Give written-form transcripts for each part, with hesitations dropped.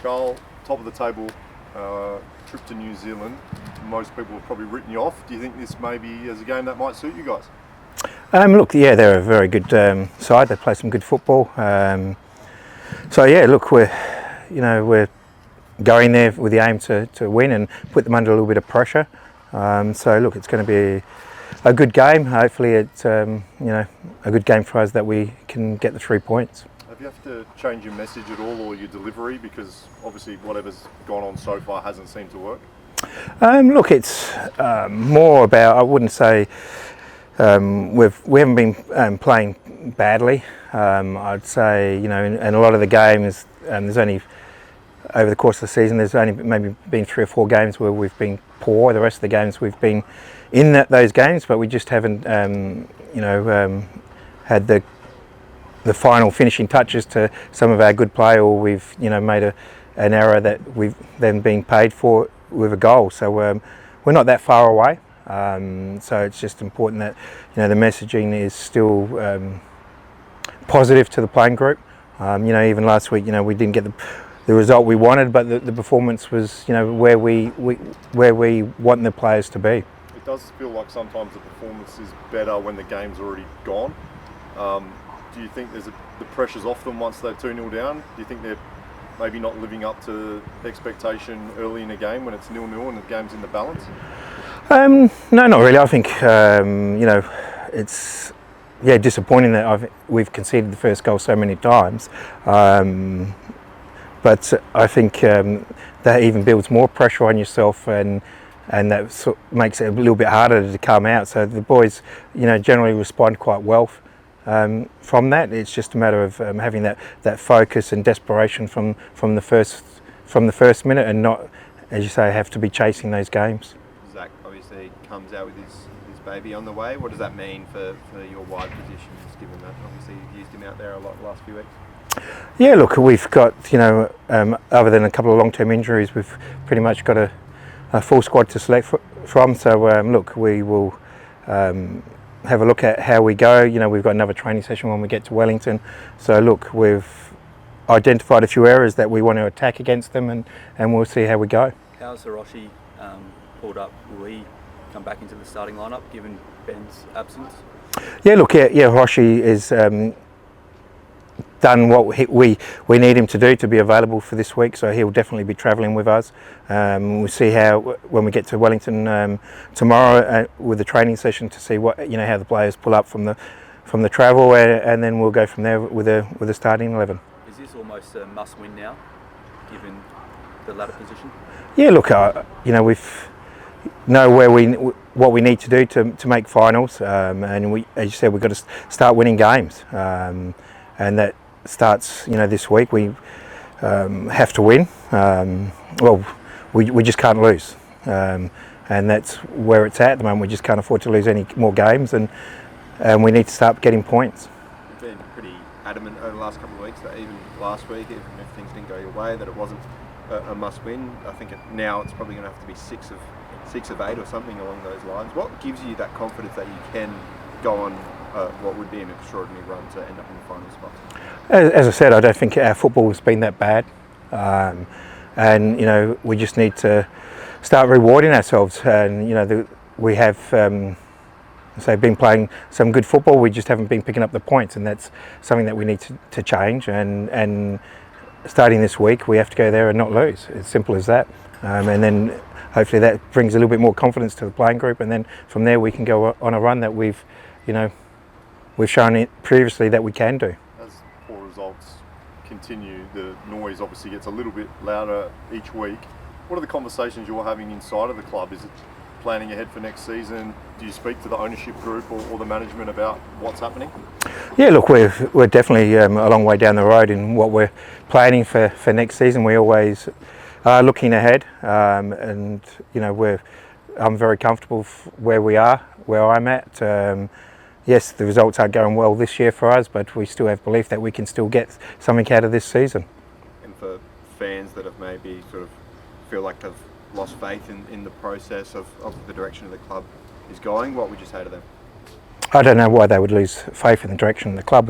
Carl, top of the table, trip to New Zealand. Most people have probably written you off. Do you think this maybe is a game that might suit you guys? Look, yeah, they're a very good side. They play some good football. So yeah, look, we're going there with the aim to win and put them under a little bit of pressure. So look, it's going to be a good game. Hopefully, it's a good game for us that we can get the 3 points. Have you have to change your message at all or your delivery, because obviously whatever's gone on so far hasn't seemed to work? Look, it's more about, I wouldn't say we haven't been playing badly. I'd say, in a lot of the games, there's only, over the course of the season, there's only maybe been 3 or 4 games where we've been poor. The rest of the games we've been in those games, but we just haven't, had the final finishing touches to some of our good play, or we've, made an error that we've then been paid for with a goal. So we're not that far away. So it's just important that the messaging is still positive to the playing group. Even last week, we didn't get the result we wanted, but the performance was where we want the players to be. It does feel like sometimes the performance is better when the game's already gone. Do you think the pressure's off them once they're 2-0 down? Do you think they're maybe not living up to expectation early in a game when it's 0-0 and the game's in the balance? No, not really. I think it's disappointing that we've conceded the first goal so many times, but I think that even builds more pressure on yourself, and that makes it a little bit harder to come out. So the boys, generally respond quite well from that. It's just a matter of having that focus and desperation from the first minute, and not, as you say, have to be chasing those games. Zach obviously comes out with his baby on the way. What does that mean for your wide positions, given that obviously you've used him out there a lot the last few weeks? Yeah, look, we've got, other than a couple of long-term injuries, we've pretty much got a full squad to select from. So look, we will have a look at how we go. We've got another training session when we get to Wellington. So look, we've identified a few areas that we want to attack against them, and we'll see how we go. How's Hiroshi pulled up? Will he come back into the starting lineup given Ben's absence? Yeah, look, Hiroshi is done what we need him to do to be available for this week, so he'll definitely be travelling with us. We'll see how, when we get to Wellington tomorrow with the training session, to see what how the players pull up from the travel, and then we'll go from there with a starting 11. Is this almost a must-win now, given the ladder position? Yeah, look, we've know what we need to do to make finals, and we, as you said, we've got to start winning games, and that starts this week. We have to win. We just can't lose, and that's where it's at the moment. We just can't afford to lose any more games, and we need to start getting points. You've been pretty adamant over the last couple of weeks that even last week, even if things didn't go your way, that it wasn't a must-win. I think now it's probably going to have to be 6 of 8 or something along those lines. What gives you that confidence that you can go on what would be an extraordinary run to end up in the final spot? As I said, I don't think our football has been that bad, and we just need to start rewarding ourselves. And we have been playing some good football. We just haven't been picking up the points, and that's something that we need to change. And starting this week, we have to go there and not lose. It's simple as that. And then hopefully that brings a little bit more confidence to the playing group, and then from there we can go on a run that we've shown it previously that we can do. As poor results continue, the noise obviously gets a little bit louder each week. What are the conversations you're having inside of the club? Is it planning ahead for next season? Do you speak to the ownership group or the management about what's happening? Yeah, look, we're definitely a long way down the road in what we're planning for next season. We always are looking ahead, and I'm very comfortable where we are, where I'm at. Yes, the results aren't going well this year for us, but we still have belief that we can still get something out of this season. And for fans that have maybe sort of feel like they've lost faith in the process of the direction of the club is going, what would you say to them? I don't know why they would lose faith in the direction of the club.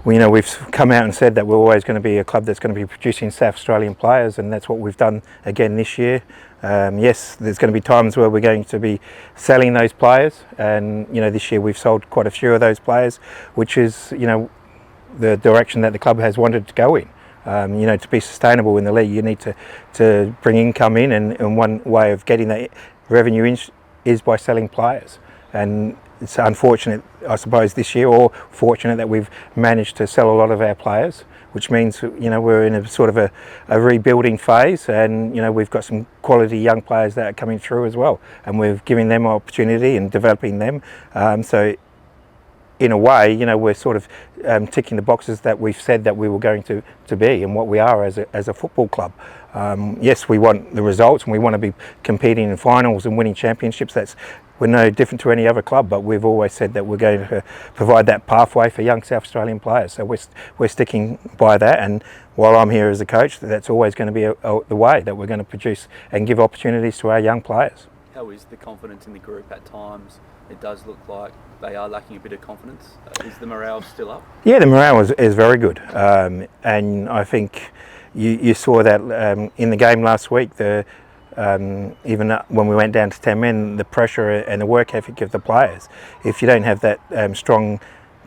we've come out and said that we're always going to be a club that's going to be producing South Australian players, and that's what we've done again this year. Yes, there's going to be times where we're going to be selling those players, and this year we've sold quite a few of those players, which is the direction that the club has wanted to go in. To be sustainable in the league, you need to bring income in, and one way of getting that revenue in is by selling players. And it's unfortunate, I suppose, this year, or fortunate, that we've managed to sell a lot of our players, which means we're in a sort of a rebuilding phase, and we've got some quality young players that are coming through as well, and we're giving them opportunity and developing them. So in a way, we're sort of ticking the boxes that we've said that we were going to be, and what we are as a football club. Yes, we want the results, and we want to be competing in finals and winning championships. We're no different to any other club, but we've always said that we're going to provide that pathway for young South Australian players. So we're sticking by that, and while I'm here as a coach, that's always going to be the way that we're going to produce and give opportunities to our young players. How is the confidence in the group at times? It does look like they are lacking a bit of confidence. Is the morale still up? Yeah, the morale is very good, and I think you saw that in the game last week. Even when we went down to 10 men, the pressure and the work ethic of the players. If you don't have that strong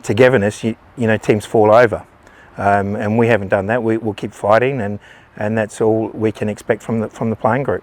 togetherness, teams fall over, and we haven't done that. We'll keep fighting, and that's all we can expect from the playing group.